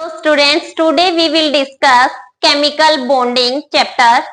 Students, today we will discuss chemical bonding chapter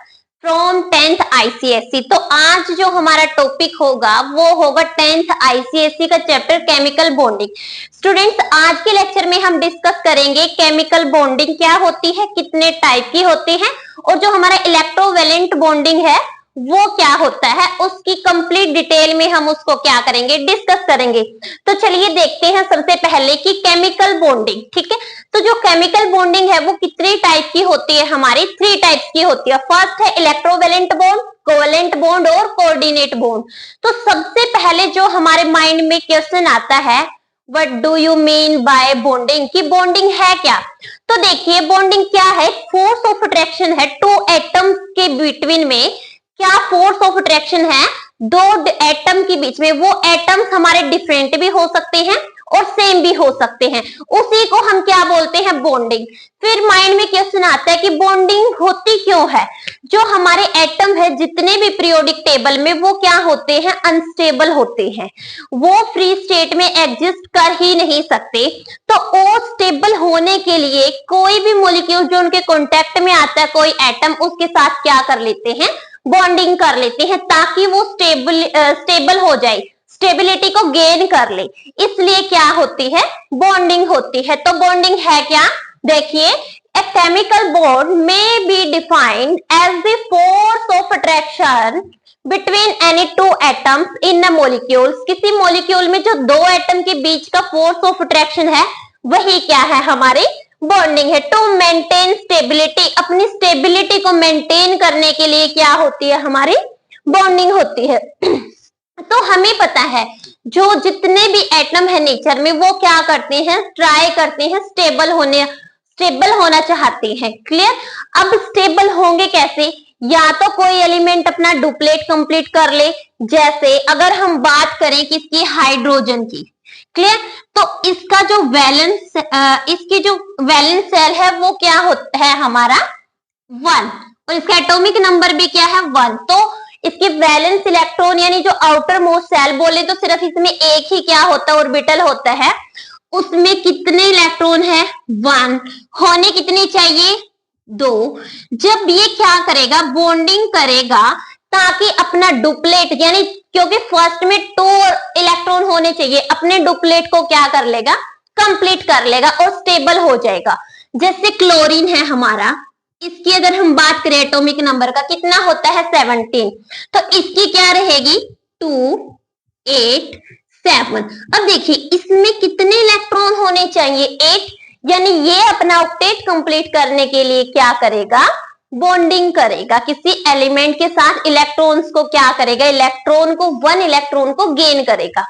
from 10th ICSE। तो आज जो हमारा टॉपिक होगा वो होगा 10th ICSE का चैप्टर केमिकल बॉन्डिंग। स्टूडेंट्स, आज के लेक्चर में हम डिस्कस करेंगे केमिकल बॉन्डिंग क्या होती है, कितने टाइप की होती है और जो हमारा इलेक्ट्रोवैलेंट बॉन्डिंग है वो क्या होता है, उसकी कंप्लीट डिटेल में हम उसको क्या करेंगे, डिस्कस करेंगे। तो चलिए देखते हैं सबसे पहले कि केमिकल बॉन्डिंग। ठीक है, तो जो केमिकल बॉन्डिंग है वो कितने टाइप की होती है, हमारी 3 टाइप्स की होती है। फर्स्ट है इलेक्ट्रोवैलेंट बॉन्ड, कोवैलेंट बॉन्ड और कोऑर्डिनेट बॉन्ड। तो सबसे पहले जो हमारे माइंड में क्वेश्चन आता है, what do you mean by bonding, कि बॉन्डिंग है क्या। तो देखिए बॉन्डिंग क्या है, फोर्स ऑफ अट्रैक्शन है टू एटम्स के बिटवीन में। क्या फोर्स ऑफ अट्रैक्शन है दो एटम के बीच में। वो एटम्स हमारे डिफरेंट भी हो सकते हैं और सेम भी हो सकते हैं, उसी को हम क्या बोलते हैं, बॉन्डिंग। फिर माइंड में क्वेश्चन आता है कि बॉन्डिंग होती क्यों है। जो हमारे एटम है जितने भी पीरियोडिक टेबल में वो क्या होते हैं, अनस्टेबल होते हैं, वो फ्री स्टेट में एग्जिस्ट कर ही नहीं सकते। तो वो स्टेबल होने के लिए कोई भी मॉलिक्यूल जो उनके कॉन्टेक्ट में आता है, कोई एटम, उसके साथ क्या कर लेते हैं, बॉन्डिंग कर लेते हैं ताकि वो स्टेबल हो जाए, स्टेबिलिटी को गेन कर ले। इसलिए क्या होती है, बॉन्डिंग होती है। तो बॉन्डिंग है क्या, देखिए a chemical bond may be defined as the force of attraction between any two atoms in a molecule। किसी मॉलिक्यूल में जो दो एटम के बीच का फोर्स ऑफ अट्रैक्शन है वही क्या है, हमारी बॉन्डिंग है। टू मेंटेन स्टेबिलिटी, अपनी स्टेबिलिटी को मेंटेन करने के लिए क्या होती है, हमारी बॉन्डिंग होती है। तो हमें पता है जो जितने भी एटम है नेचर में वो क्या करते हैं, ट्राई करते हैं स्टेबल होना चाहते हैं। क्लियर। अब स्टेबल होंगे कैसे, या तो कोई एलिमेंट अपना डुप्लेट कंप्लीट कर ले, जैसे अगर हम बात करें किसकी, हाइड्रोजन की। क्लियर। तो इसका जो इसकी जो वैलेंस सेल है वो क्या होता है, हमारा 1, और इसका एटॉमिक नंबर भी क्या है, 1। तो इसके वैलेंस इलेक्ट्रॉन यानी जो आउटर मोस्ट सेल बोले तो सिर्फ इसमें एक ही क्या होता है, ऑर्बिटल होता है। उसमें कितने इलेक्ट्रॉन है, 1। होने कितने चाहिए, 2। जब ये क्या करेगा, बॉन्डिंग करेगा ताकि अपना डुप्लेट, यानी क्योंकि फर्स्ट में 2 इलेक्ट्रॉन होने चाहिए, अपने डुप्लेट को क्या कर लेगा, कंप्लीट कर लेगा और स्टेबल हो जाएगा। जैसे क्लोरीन है हमारा, इसकी अगर हम बात करें एटॉमिक नंबर का कितना होता है, 17। तो इसकी क्या रहेगी, 2, 8, 7। अब देखिए इसमें कितने इलेक्ट्रॉन होने चाहिए, 8। यानी ये अपना ऑक्टेट कंप्लीट करने के लिए क्या करेगा, बॉन्डिंग करेगा किसी एलिमेंट के साथ, इलेक्ट्रॉन्स को क्या करेगा, इलेक्ट्रॉन को 1 इलेक्ट्रॉन को गेन करेगा।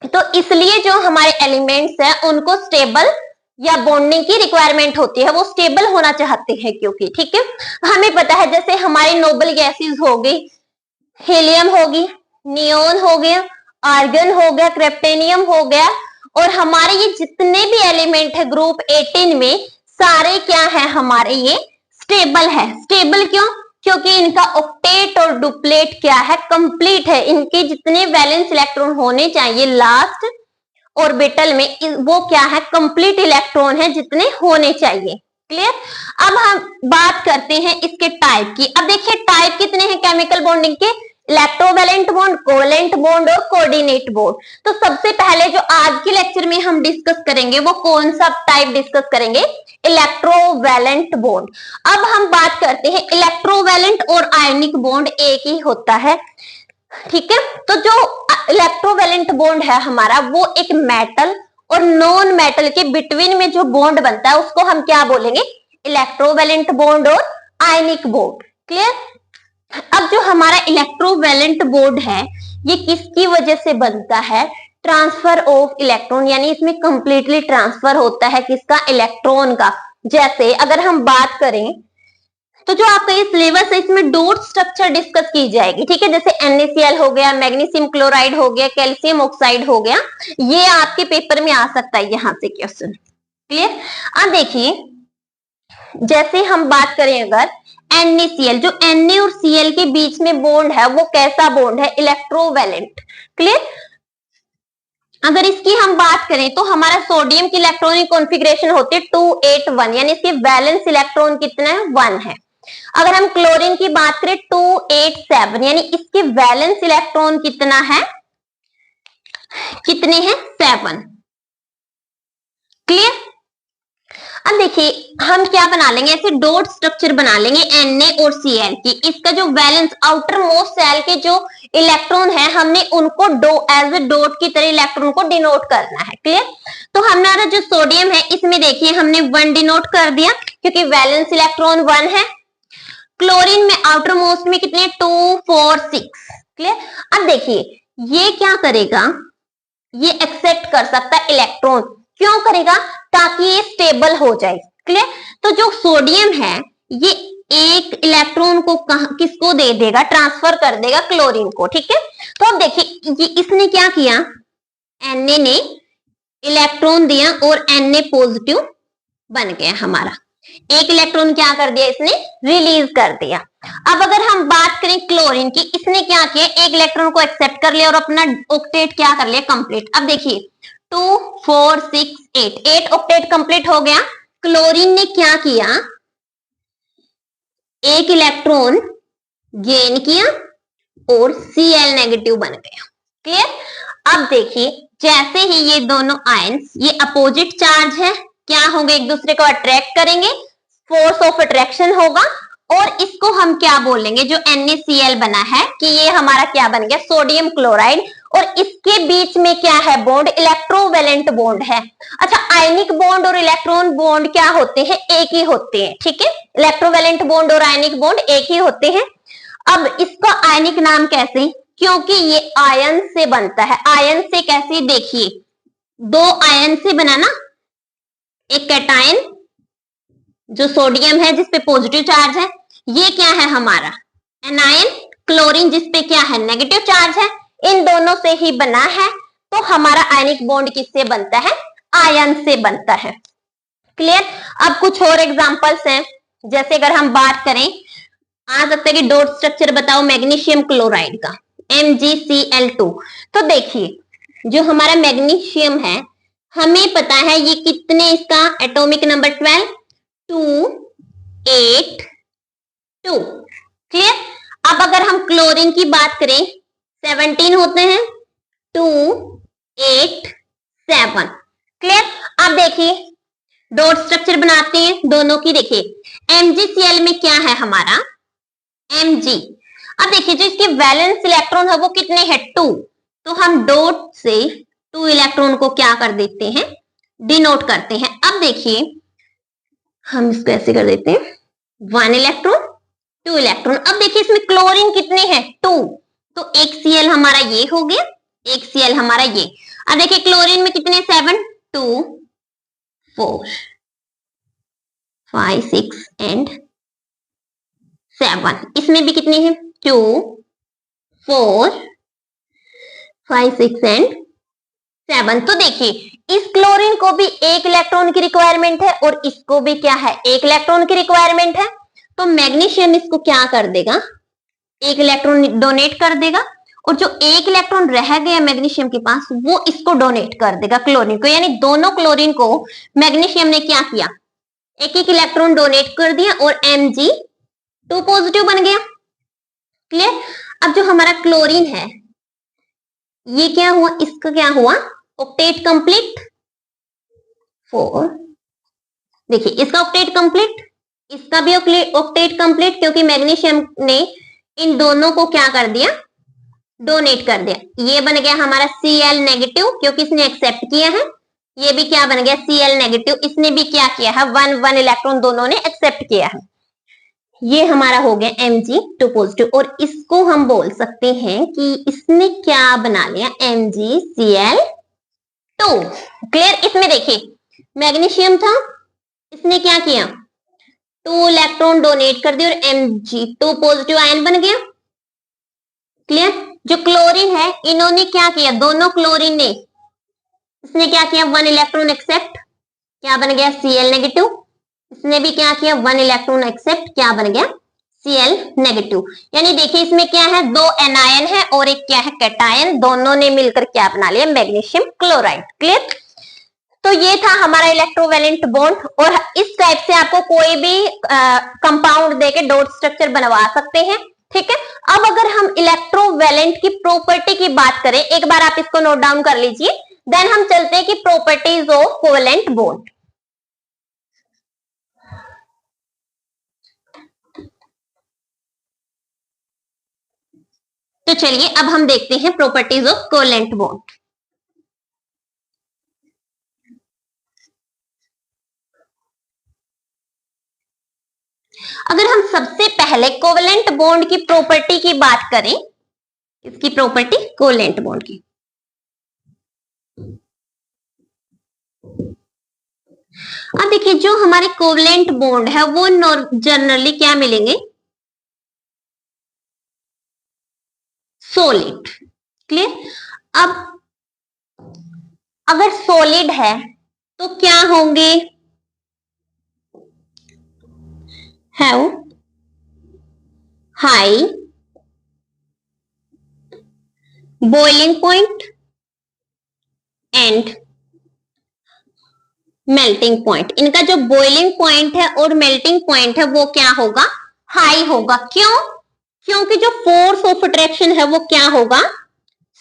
तो इसलिए जो हमारे एलिमेंट्स हैं उनको स्टेबल या बॉन्डिंग की रिक्वायरमेंट होती है, वो स्टेबल होना चाहते हैं क्योंकि, ठीक है। हमें पता है जैसे हमारी नोबल गैसेस हो गई, हीलियम होगी, नियोन हो गया, आर्गन हो गया, क्रिप्टेनियम हो गया, और हमारे ये जितने भी एलिमेंट है ग्रुप 18 में सारे क्या है, हमारे ये स्टेबल है। स्टेबल क्यों, क्योंकि इनका ऑक्टेट और डुप्लेट क्या है, कंप्लीट है। इनके जितने वैलेंस इलेक्ट्रॉन होने चाहिए लास्ट ऑर्बिटल में वो क्या है, कंप्लीट इलेक्ट्रॉन है जितने होने चाहिए। क्लियर। अब हम बात करते हैं इसके टाइप की। अब देखिए टाइप कितने हैं केमिकल बॉन्डिंग के, इलेक्ट्रोवैलेंट बॉन्ड, कोवैलेंट बॉन्ड और कोऑर्डिनेट बॉन्ड। तो सबसे पहले जो आज के लेक्चर में हम डिस्कस करेंगे वो कौन सा टाइप डिस्कस करेंगे, इलेक्ट्रोवैलेंट बॉन्ड। अब हम बात करते हैं इलेक्ट्रोवैलेंट और आयनिक बॉन्ड एक ही होता है, ठीक है। तो जो इलेक्ट्रोवैलेंट बॉन्ड है हमारा वो एक मेटल और नॉन मेटल के बिटवीन में जो बॉन्ड बनता है उसको हम क्या बोलेंगे, इलेक्ट्रोवैलेंट बॉन्ड और आयनिक बॉन्ड। क्लियर। अब जो हमारा इलेक्ट्रोवैलेंट बॉन्ड है ये किसकी वजह से बनता है, ट्रांसफर ऑफ इलेक्ट्रॉन, यानी इसमें कंप्लीटली ट्रांसफर होता है किसका, इलेक्ट्रॉन का। जैसे अगर हम बात करें तो जो आपका ये सिलेबस है इसमें डॉट स्ट्रक्चर डिस्कस की जाएगी, ठीक है। जैसे NaCl हो गया, मैग्नीशियम क्लोराइड हो गया, कैल्शियम ऑक्साइड हो गया, ये आपके पेपर में आ सकता है यहां से क्वेश्चन। क्लियर। अब देखिए जैसे हम बात करें अगर NaCl, जो Na और Cl के बीच में बॉन्ड है वो कैसा बॉन्ड है, इलेक्ट्रोवैलेंट। क्लियर। अगर इसकी हम बात करें तो हमारा सोडियम की इलेक्ट्रॉनिक कॉन्फ़िगरेशन होती है 281, यानी इसके वैलेंस इलेक्ट्रॉन कितना है 1 है। अगर हम क्लोरीन की बात करें 287, यानी इसके वैलेंस इलेक्ट्रॉन कितना है, कितने हैं 7। क्लियर। अब देखिए हम क्या बना लेंगे, ऐसे डॉट स्ट्रक्चर बना लेंगे Na और Cl की। इसका जो वैलेंस आउटर मोस्ट सेल के जो इलेक्ट्रॉन है हमने उनको एज ए डॉट की तरह इलेक्ट्रॉन को डिनोट करना है। क्लियर। तो हमारा जो सोडियम है इसमें देखिए हमने 1 डिनोट कर दिया क्योंकि वैलेंस इलेक्ट्रॉन 1 है। क्लोरीन में आउटर मोस्ट में कितने 2 4 6। क्लियर। अब देखिए ये क्या करेगा, ये एक्सेप्ट कर सकता है इलेक्ट्रॉन। क्यों करेगा, ताकि ये स्टेबल हो जाए। क्लियर। तो जो सोडियम है ये एक इलेक्ट्रॉन को किसको दे देगा, ट्रांसफर कर देगा क्लोरीन को। ठीक है। तो अब देखिए ये इसने क्या किया, Na ने इलेक्ट्रॉन दिया और Na पॉजिटिव बन गया हमारा। एक इलेक्ट्रॉन क्या कर दिया, इसने रिलीज कर दिया। अब अगर हम बात करें क्लोरीन की, इसने क्या किया, एक इलेक्ट्रॉन को एक्सेप्ट कर लिया और अपना ऑक्टेट क्या कर लिया, कंप्लीट। अब देखिए 2 4 6 8 ऑक्टेट कंप्लीट हो गया। क्लोरीन ने क्या किया, एक इलेक्ट्रॉन गेन किया और Cl नेगेटिव बन गया। क्लियर। अब देखिए जैसे ही ये दोनों आयंस, ये अपोजिट चार्ज है, क्या होंगे, एक दूसरे को अट्रैक्ट करेंगे, फोर्स ऑफ अट्रैक्शन होगा। और इसको हम क्या बोलेंगे, जो NaCl बना है कि ये हमारा क्या बन गया, सोडियम क्लोराइड। और इसके बीच में क्या है, बॉन्ड इलेक्ट्रोवैलेंट बॉन्ड है। अच्छा, आयनिक बॉन्ड और इलेक्ट्रॉन बॉन्ड क्या होते हैं, एक ही होते हैं। ठीक है, इलेक्ट्रोवैलेंट बॉन्ड और आयनिक बॉन्ड एक ही होते हैं। अब इसका आयनिक नाम कैसे, क्योंकि ये आयन से बनता है। आयन से कैसे, देखिए 2 आयन से बना ना, एक कैटायन जो सोडियम है जिसपे पॉजिटिव चार्ज है, ये क्या है हमारा एनायन क्लोरीन जिसपे क्या है नेगेटिव चार्ज है, इन दोनों से ही बना है। तो हमारा आयनिक बॉन्ड किससे बनता है, आयन से बनता है। क्लियर। अब कुछ और एग्जांपल्स हैं, जैसे अगर हम बात करें, आ सकता है कि डॉट स्ट्रक्चर बताओ मैग्नीशियम क्लोराइड का, MgCl2। तो देखिए जो हमारा मैग्नीशियम है हमें पता है ये कितने, इसका एटॉमिक नंबर 12 2 8 2। क्लियर। अब अगर हम क्लोरीन की बात करें 17 होते हैं, 2 8 7। क्लियर। अब देखिए डॉट स्ट्रक्चर बनाते हैं दोनों की। देखिए MgCl में क्या है हमारा Mg। अब देखिए जो इसके वैलेंस इलेक्ट्रॉन है वो कितने हैं 2, तो हम डॉट से 2 इलेक्ट्रॉन को क्या कर देते हैं, डिनोट करते हैं। अब देखिए हम इसको ऐसे कर देते हैं 1 इलेक्ट्रॉन 2 इलेक्ट्रॉन। अब देखिए इसमें क्लोरीन कितने हैं 2, तो एक Cl हमारा ये हो गया, एक Cl हमारा ये। अब देखिए क्लोरीन में कितने 7 2 4 5 6 एंड 7। इसमें भी कितने हैं 2 4 5 6 एंड 7। तो देखिए इस क्लोरीन को भी एक इलेक्ट्रॉन की रिक्वायरमेंट है और इसको भी क्या है, एक इलेक्ट्रॉन की रिक्वायरमेंट है। तो मैग्नीशियम इसको क्या कर देगा, एक इलेक्ट्रॉन डोनेट कर देगा, और जो एक इलेक्ट्रॉन रह गया मैग्नीशियम के पास वो इसको डोनेट कर देगा क्लोरीन को। यानी दोनों क्लोरीन को मैग्नीशियम ने क्या किया, एक एक इलेक्ट्रॉन डोनेट कर दिया और Mg2 पॉजिटिव बन गया। क्लियर। अब जो हमारा क्लोरीन है ये क्या हुआ, इसका क्या हुआ, ऑक्टेट कंप्लीट 4। देखिए इसका ऑक्टेट कंप्लीट, इसका भी ऑक्टेट कंप्लीट, क्योंकि मैग्नीशियम ने इन दोनों को क्या कर दिया, डोनेट कर दिया। ये बन गया हमारा Cl नेगेटिव क्योंकि इसने एक्सेप्ट किया है। ये भी क्या बन गया Cl नेगेटिव, इसने भी क्या किया है 1 1 इलेक्ट्रॉन दोनों ने एक्सेप्ट किया है। ये हमारा हो गया Mg2 पॉजिटिव। और इसको हम बोल सकते हैं कि इसने क्या बना लिया MgCl2। क्लियर। इसमें देखिए मैग्नीशियम था, इसने क्या किया 2 इलेक्ट्रॉन डोनेट कर दिया और Mg2 पॉजिटिव आयन बन गया। क्लियर। जो क्लोरीन है इन्होंने क्या किया, दोनों क्लोरीन ने, इसने क्या किया 1 इलेक्ट्रॉन एक्सेप्ट, क्या बन गया Cl नेगेटिव। इसने भी क्या किया 1 इलेक्ट्रॉन एक्सेप्ट, क्या बन गया Cl नेगेटिव। यानी देखिए इसमें क्या है, दो एनायन है और एक क्या है कैटायन, दोनों ने मिलकर क्या बना लिया, मैग्नीशियम क्लोराइड। क्लियर। तो ये था हमारा इलेक्ट्रोवैलेंट बॉन्ड, और इस टाइप से आपको कोई भी कंपाउंड देके डॉट स्ट्रक्चर बनवा सकते हैं। ठीक है। अब अगर हम इलेक्ट्रोवैलेंट की प्रॉपर्टी की बात करें, एक बार आप इसको नोट डाउन कर लीजिए, देन हम चलते हैं कि प्रॉपर्टीज ऑफ कोवेलेंट बॉन्ड। तो चलिए अब हम देखते हैं प्रॉपर्टीज ऑफ कोवेलेंट बॉन्ड। अगर हम सबसे पहले कोवेलेंट बॉन्ड की प्रॉपर्टी की बात करें, इसकी प्रॉपर्टी कोवेलेंट बॉन्ड की, अब देखिए जो हमारे कोवेलेंट बॉन्ड है वो जनरली क्या मिलेंगे, सॉलिड। क्लियर। अब अगर सॉलिड है तो क्या होंगे, have high boiling point and melting point. इनका जो बॉइलिंग पॉइंट है और मेल्टिंग पॉइंट है वो क्या होगा, हाई होगा। क्यों? क्योंकि जो फोर्स ऑफ अट्रैक्शन है वो क्या होगा,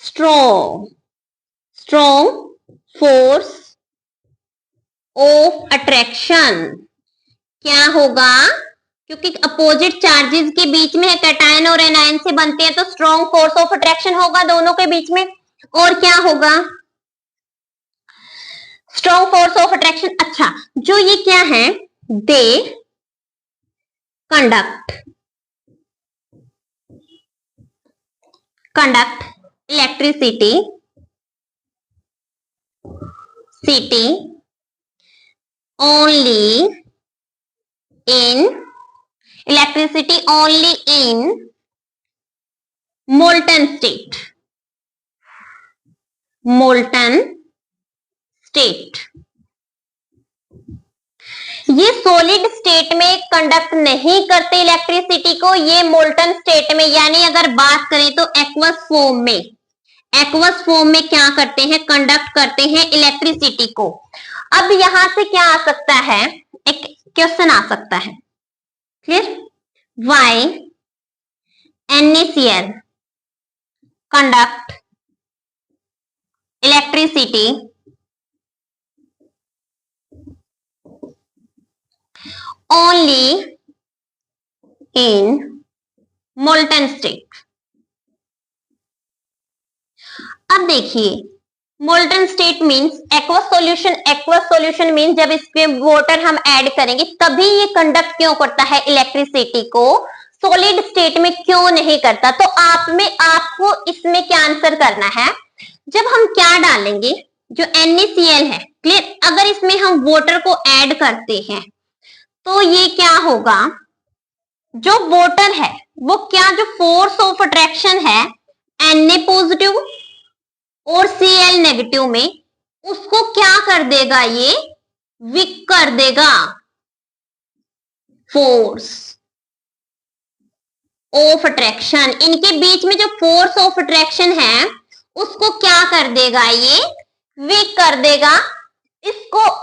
strong. Strong force of attraction क्या होगा, क्योंकि अपोजिट चार्जेस के बीच में है, कैटायन और एनायन से बनते हैं, तो स्ट्रॉन्ग फोर्स ऑफ अट्रैक्शन होगा दोनों के बीच में। और क्या होगा, स्ट्रॉन्ग फोर्स ऑफ अट्रैक्शन। अच्छा, जो ये क्या है, they conduct electricity only in molten state। ये सॉलिड स्टेट में कंडक्ट नहीं करते इलेक्ट्रिसिटी को, ये मोल्टन स्टेट में, यानी अगर बात करें तो एक्वस फॉर्म में क्या करते हैं, कंडक्ट करते हैं इलेक्ट्रिसिटी को। अब यहां से क्या आ सकता है, एक क्वेश्चन आ सकता है। Clear. Why NaCl conduct electricity only in molten state। अब देखिए molten state means aqueous solution means जब इसमें वाटर हम ऐड करेंगे तभी ये कंडक्ट क्यों करता है इलेक्ट्रिसिटी को, सॉलिड स्टेट में क्यों नहीं करता। तो आपको इसमें क्या आंसर करना है, जब हम क्या डालेंगे, जो NaCl है। क्लियर। अगर इसमें हम वाटर को ऐड करते हैं तो ये क्या होगा, जो वाटर है वो क्या, जो फोर्स ऑफ अट्रैक्शन है Na पॉजिटिव और Cl नेगेटिव में, उसको क्या कर देगा, ये वीक कर देगा। फोर्स ऑफ अट्रैक्शन, इनके बीच में जो फोर्स ऑफ अट्रैक्शन है उसको क्या कर देगा, ये वीक कर देगा।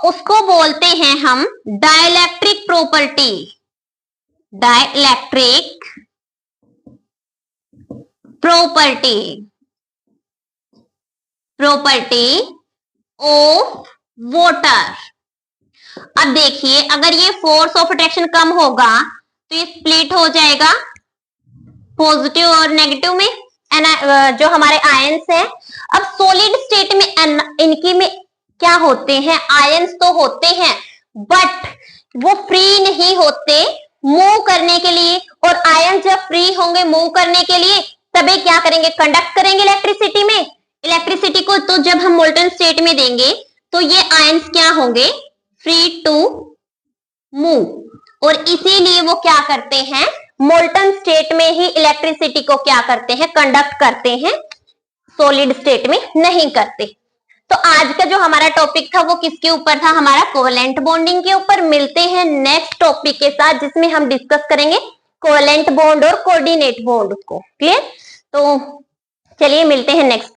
उसको बोलते हैं हम डाइलेक्ट्रिक प्रॉपर्टी ऑफ वाटर। अब देखिए अगर ये फोर्स ऑफ अट्रैक्शन कम होगा तो ये स्प्लिट हो जाएगा पॉजिटिव और नेगेटिव में, जो हमारे आयंस है। अब सॉलिड स्टेट में इनकी में क्या होते हैं, आयंस तो होते हैं बट वो फ्री नहीं होते मूव करने के लिए, और आयंस जब फ्री होंगे मूव करने के लिए तभी क्या करेंगे, कंडक्ट करेंगे इलेक्ट्रिसिटी को। तो जब हम मोल्टन स्टेट में देंगे तो ये आयंस क्या होंगे, फ्री टू मूव, और इसीलिए वो क्या करते हैं, मोल्टन स्टेट में ही इलेक्ट्रिसिटी को क्या करते हैं, कंडक्ट करते हैं, सॉलिड स्टेट में नहीं करते। तो आज का जो हमारा टॉपिक था वो किसके ऊपर था, हमारा कोवेलेंट बॉन्डिंग के ऊपर। मिलते हैं नेक्स्ट टॉपिक के साथ जिसमें हम डिस्कस करेंगे कोवेलेंट बॉन्ड और कोऑर्डिनेट बॉन्ड को। क्लियर? तो चलिए मिलते हैं नेक्स्ट